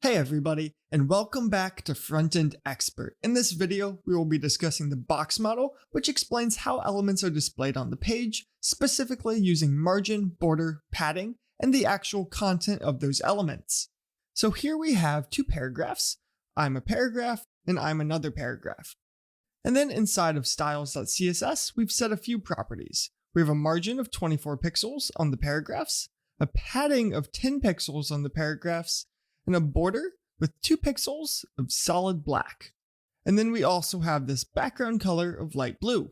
Hey everybody, and welcome back to Front-End Expert. In this video, we will be discussing the box model, which explains how elements are displayed on the page, specifically using margin, border, padding, and the actual content of those elements. So here we have two paragraphs. I'm a paragraph, and I'm another paragraph. And then inside of styles.css, we've set a few properties. We have a margin of 24 pixels on the paragraphs, a padding of 10 pixels on the paragraphs, and a border with 2 pixels of solid black. And then we also have this background color of light blue.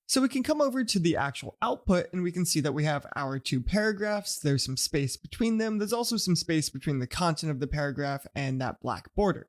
So we can come over to the actual output and we can see that we have our two paragraphs. There's some space between them. There's also some space between the content of the paragraph and that black border.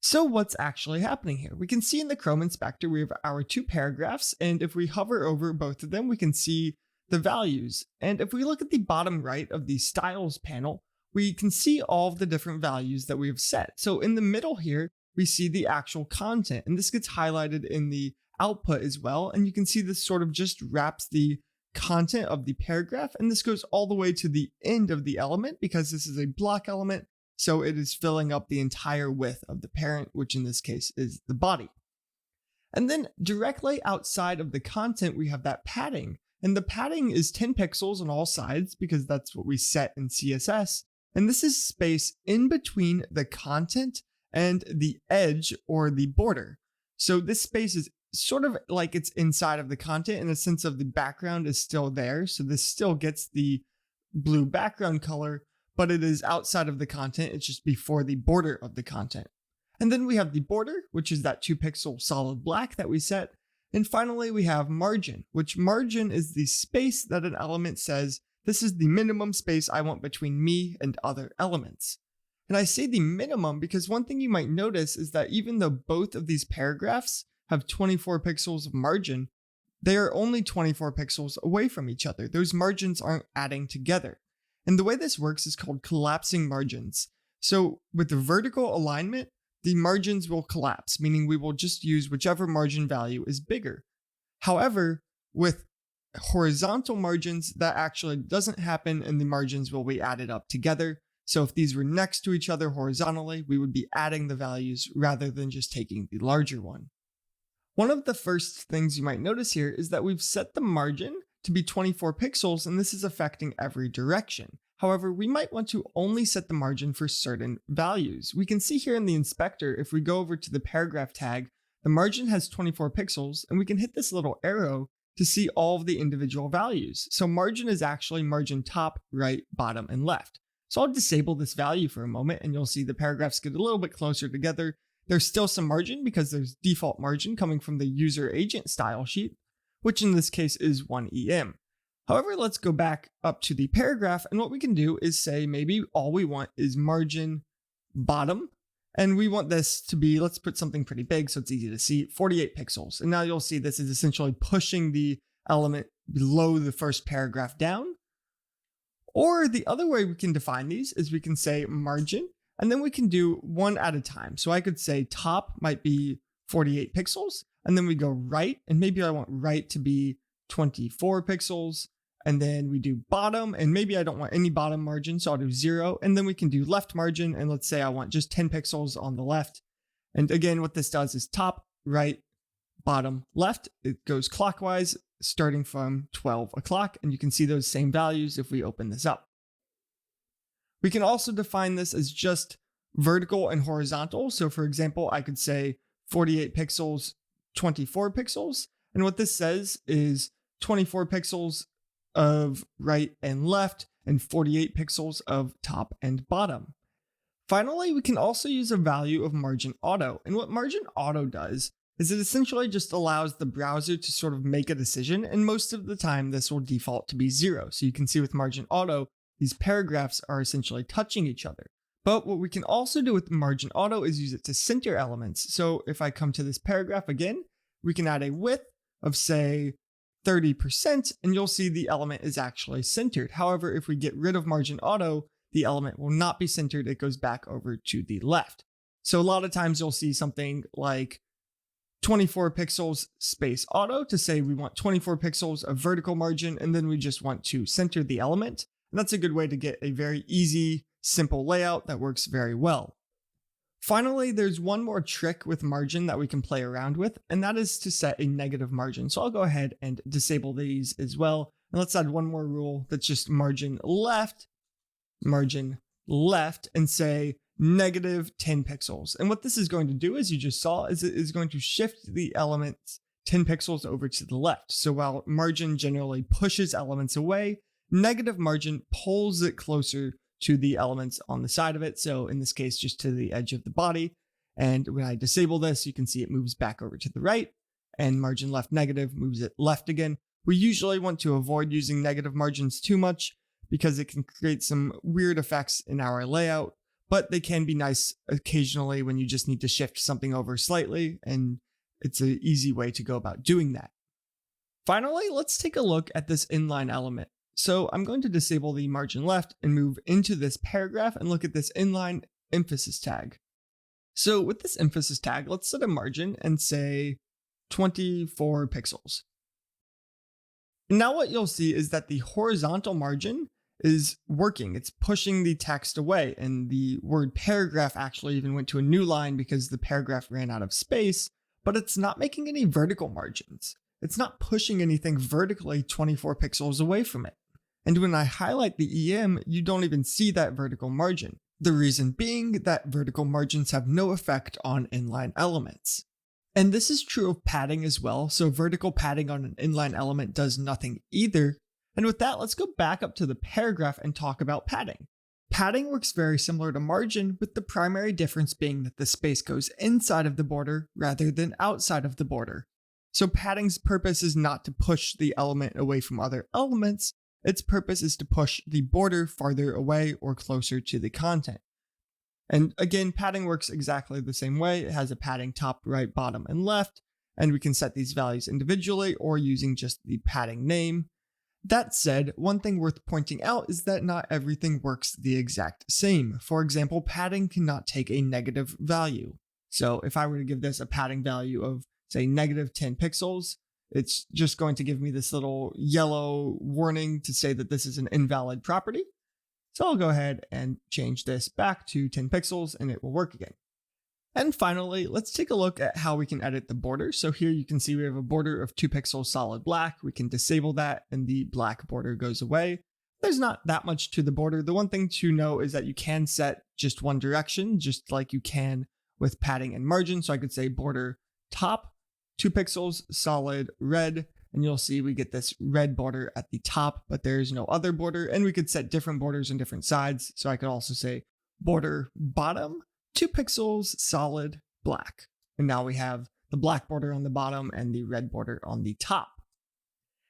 So what's actually happening here? We can see in the Chrome inspector, we have our two paragraphs. And if we hover over both of them, we can see the values. And if we look at the bottom right of the styles panel, we can see all of the different values that we have set. So in the middle here, we see the actual content, and this gets highlighted in the output as well. And you can see this sort of just wraps the content of the paragraph, and this goes all the way to the end of the element because this is a block element. So it is filling up the entire width of the parent, which in this case is the body. And then directly outside of the content, we have that padding, and the padding is 10 pixels on all sides because that's what we set in CSS. And this is space in between the content and the edge or the border. So this space is sort of like it's inside of the content in the sense of the background is still there. So this still gets the blue background color, but it is outside of the content. It's just before the border of the content. And then we have the border, which is that 2 pixel solid black that we set. And finally, we have margin, which margin is the space that an element says, this is the minimum space I want between me and other elements. And I say the minimum because one thing you might notice is that even though both of these paragraphs have 24 pixels of margin, they are only 24 pixels away from each other. Those margins aren't adding together. And the way this works is called collapsing margins. So with the vertical alignment, the margins will collapse, meaning we will just use whichever margin value is bigger. However, with horizontal margins, that actually doesn't happen and the margins will be added up together. So if these were next to each other horizontally, we would be adding the values rather than just taking the larger one. One of the first things you might notice here is that we've set the margin to be 24 pixels and this is affecting every direction. However, we might want to only set the margin for certain values. We can see here in the inspector, if we go over to the paragraph tag, the margin has 24 pixels and we can hit this little arrow to see all of the individual values. So margin is actually margin top, right, bottom, and left. So I'll disable this value for a moment and you'll see the paragraphs get a little bit closer together. There's still some margin because there's default margin coming from the user agent style sheet, which in this case is 1 EM. However, let's go back up to the paragraph and what we can do is say maybe all we want is margin bottom. And we want this to be, let's put something pretty big so it's easy to see, 48 pixels. And now you'll see this is essentially pushing the element below the first paragraph down. Or the other way we can define these is we can say margin, and then we can do one at a time. So I could say top might be 48 pixels, and then we go right, and maybe I want right to be 24 pixels. And then we do bottom, and maybe I don't want any bottom margin, so I'll do 0. And then we can do left margin, and let's say I want just 10 pixels on the left. And again, what this does is top, right, bottom, left. It goes clockwise, starting from 12 o'clock, and you can see those same values if we open this up. We can also define this as just vertical and horizontal. So for example, I could say 48 pixels, 24 pixels. And what this says is 24 pixels of right and left, and 48 pixels of top and bottom. Finally, we can also use a value of margin auto. And what margin auto does is it essentially just allows the browser to sort of make a decision. And most of the time, this will default to be 0. So you can see with margin auto, these paragraphs are essentially touching each other. But what we can also do with margin auto is use it to center elements. So if I come to this paragraph again, we can add a width of say 30%, and you'll see the element is actually centered. However, if we get rid of margin auto, the element will not be centered. It goes back over to the left. So a lot of times you'll see something like 24 pixels space auto to say we want 24 pixels of vertical margin, and then we just want to center the element. And that's a good way to get a very easy, simple layout that works very well. Finally, there's one more trick with margin that we can play around with, and that is to set a negative margin. So I'll go ahead and disable these as well. And let's add one more rule that's just margin left, and say negative 10 pixels. And what this is going to do, as you just saw, is it is going to shift the elements 10 pixels over to the left. So while margin generally pushes elements away, negative margin pulls it closer to the elements on the side of it. So in this case, just to the edge of the body. And when I disable this, you can see it moves back over to the right, and margin left negative moves it left again. We usually want to avoid using negative margins too much because it can create some weird effects in our layout, but they can be nice occasionally when you just need to shift something over slightly, and it's an easy way to go about doing that. Finally, let's take a look at this inline element. So I'm going to disable the margin left and move into this paragraph and look at this inline emphasis tag. So with this emphasis tag, let's set a margin and say 24 pixels. Now what you'll see is that the horizontal margin is working. It's pushing the text away, and the word paragraph actually even went to a new line because the paragraph ran out of space, but it's not making any vertical margins. It's not pushing anything vertically 24 pixels away from it. And when I highlight the EM, you don't even see that vertical margin. The reason being that vertical margins have no effect on inline elements. And this is true of padding as well, so vertical padding on an inline element does nothing either. And with that, let's go back up to the paragraph and talk about padding. Padding works very similar to margin, with the primary difference being that the space goes inside of the border rather than outside of the border. So padding's purpose is not to push the element away from other elements. Its purpose is to push the border farther away or closer to the content. And again, padding works exactly the same way. It has a padding top, right, bottom, and left, and we can set these values individually or using just the padding name. That said, one thing worth pointing out is that not everything works the exact same. For example, padding cannot take a negative value. So if I were to give this a padding value of, say, negative 10 pixels, it's just going to give me this little yellow warning to say that this is an invalid property. So I'll go ahead and change this back to 10 pixels and it will work again. And finally, let's take a look at how we can edit the border. So here you can see we have a border of 2 pixels solid black. We can disable that and the black border goes away. There's not that much to the border. The one thing to know is that you can set just one direction, just like you can with padding and margin. So I could say border top, 2 pixels, solid red, and you'll see we get this red border at the top, but there's no other border, and we could set different borders on different sides. So I could also say border bottom, 2 pixels, solid black. And now we have the black border on the bottom and the red border on the top.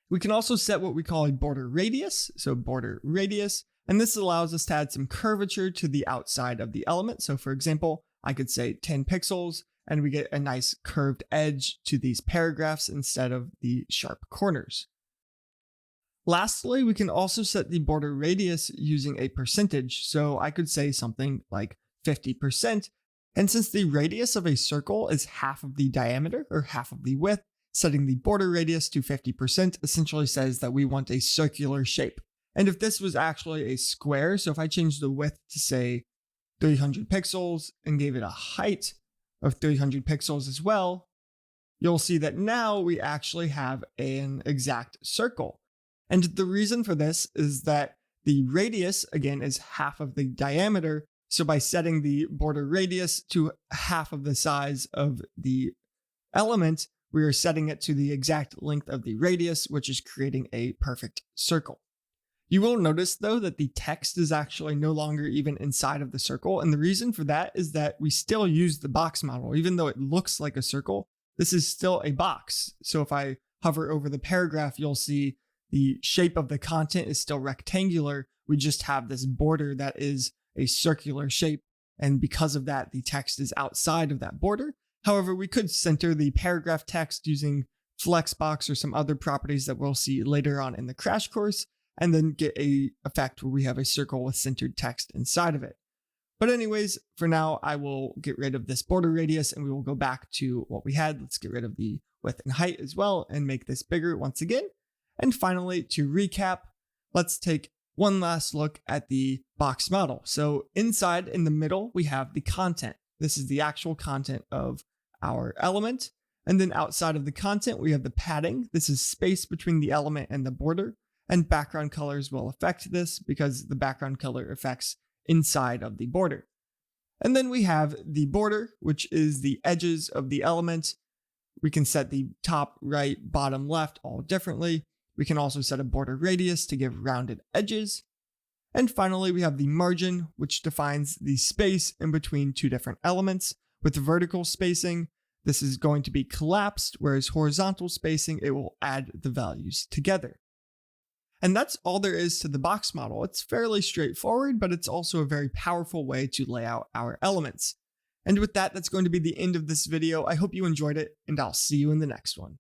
We can also set what we call a border radius, so border radius, and this allows us to add some curvature to the outside of the element. So for example, I could say 10 pixels, and we get a nice curved edge to these paragraphs instead of the sharp corners. Lastly, we can also set the border radius using a percentage. So I could say something like 50%. And since the radius of a circle is half of the diameter or half of the width, setting the border radius to 50% essentially says that we want a circular shape. And if this was actually a square, so if I changed the width to say 300 pixels and gave it a height of 300 pixels as well, you'll see that now we actually have an exact circle. And the reason for this is that the radius, again, is half of the diameter. So by setting the border radius to half of the size of the element, we are setting it to the exact length of the radius, which is creating a perfect circle. You will notice though that the text is actually no longer even inside of the circle. And the reason for that is that we still use the box model. Even though it looks like a circle, this is still a box. So if I hover over the paragraph, you'll see the shape of the content is still rectangular. We just have this border that is a circular shape. And because of that, the text is outside of that border. However, we could center the paragraph text using Flexbox or some other properties that we'll see later on in the crash course, and then get a effect where we have a circle with centered text inside of it. But anyways, for now, I will get rid of this border radius and we will go back to what we had. Let's get rid of the width and height as well and make this bigger once again. And finally, to recap, let's take one last look at the box model. So inside in the middle, we have the content. This is the actual content of our element. And then outside of the content, we have the padding. This is space between the element and the border. And background colors will affect this because the background color affects inside of the border. And then we have the border, which is the edges of the element. We can set the top, right, bottom, left all differently. We can also set a border radius to give rounded edges. And finally, we have the margin, which defines the space in between two different elements. With vertical spacing, this is going to be collapsed, whereas horizontal spacing, it will add the values together. And that's all there is to the box model. It's fairly straightforward, but it's also a very powerful way to lay out our elements. And with that, that's going to be the end of this video. I hope you enjoyed it, and I'll see you in the next one.